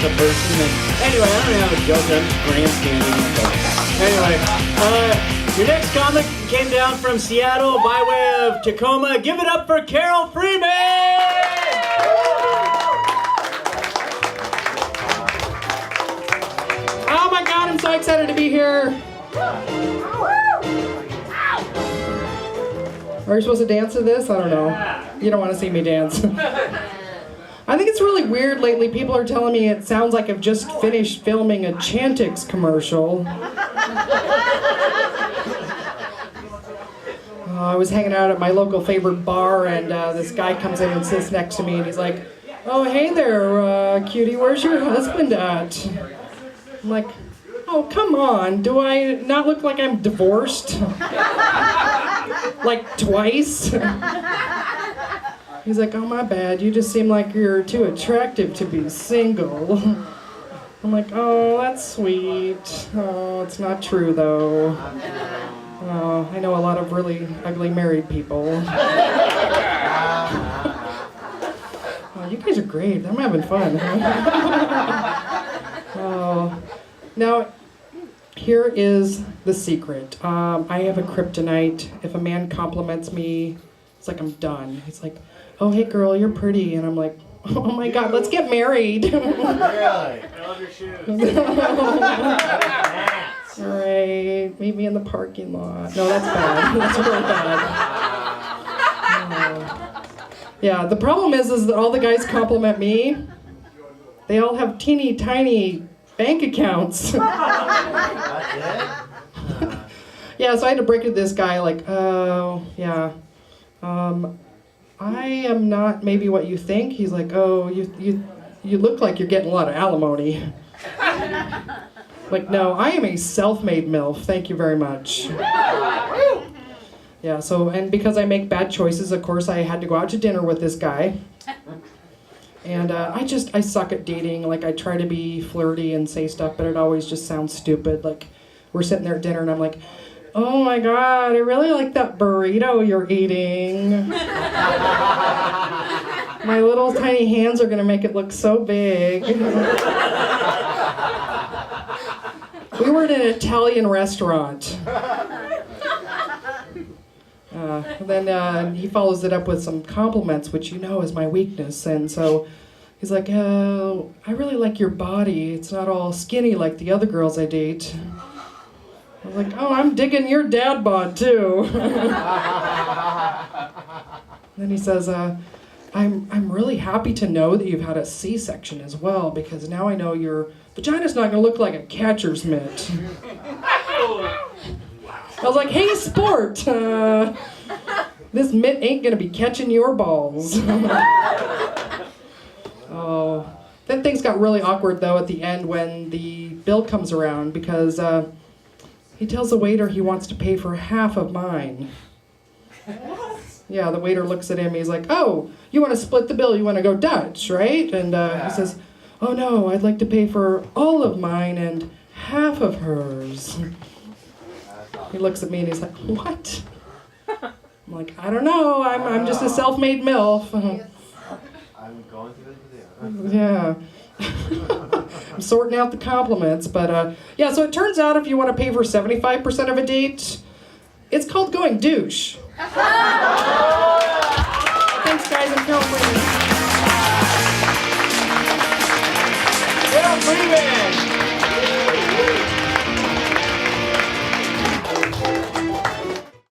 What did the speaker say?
as a person. And anyway, I don't have a joke. I'm just grandstanding. So. Anyway, your next comic came down from Seattle by way of Tacoma. Give it up for Carole Freeman! Oh my God, I'm so excited to be here. Are you supposed to dance to this? I don't know. You don't want to see me dance. I think it's really weird lately. People are telling me it sounds like I've just finished filming a Chantix commercial. I was hanging out at my local favorite bar, and this guy comes in and sits next to me, and he's like, "Oh, hey there, cutie, where's your husband at?" I'm like, "Oh, come on, do I not look like I'm divorced?" Like twice? He's like, "Oh, my bad, you just seem like you're too attractive to be single." I'm like, "Oh, that's sweet. Oh, it's not true though. Oh, I know a lot of really ugly married people." Oh, you guys are great. I'm having fun. Oh, now, here is the secret. I have a kryptonite. If a man compliments me, it's like I'm done. He's like, "Oh, hey girl, you're pretty." And I'm like, "Oh my God, let's get married." Really? I love your shoes. All right, meet me in the parking lot. No, that's bad. That's really bad. Yeah, the problem is that all the guys compliment me. They all have teeny tiny bank accounts. Yeah, so I had to break it to this guy like, "Oh, yeah, I am not maybe what you think." He's like, "Oh, you look like you're getting a lot of alimony." Like, "No, I am a self-made MILF, thank you very much." Yeah, so, and because I make bad choices, of course, I had to go out to dinner with this guy. And I suck at dating. Like, I try to be flirty and say stuff, but it always just sounds stupid. Like, we're sitting there at dinner, and I'm like, "Oh my God, I really like that burrito you're eating. My little tiny hands are gonna make it look so big." We were at an Italian restaurant. Then he follows it up with some compliments, which you know is my weakness. And so he's like, "Oh, I really like your body. It's not all skinny like the other girls I date." I was like, "Oh, I'm digging your dad bod too." Then he says, I'm really happy to know that you've had a C-section as well, because now I know your vagina's not going to look like a catcher's mitt." I was like, "Hey, sport, this mitt ain't going to be catching your balls." Oh, then things got really awkward, though, at the end when the bill comes around, because he tells the waiter he wants to pay for half of mine. Yeah, the waiter looks at him, he's like, "Oh, you want to split the bill, you want to go Dutch, right?" And he says, "Oh no, I'd like to pay for all of mine and half of hers." He looks at me and he's like, "What?" I'm like, "I don't know, I'm just a self-made MILF." I'm going through this video. Yeah. I'm sorting out the compliments, but yeah, so it turns out if you want to pay for 75% of a date, it's called going douche. Thanks, guys. I'm Carole Freeman. Carole Freeman!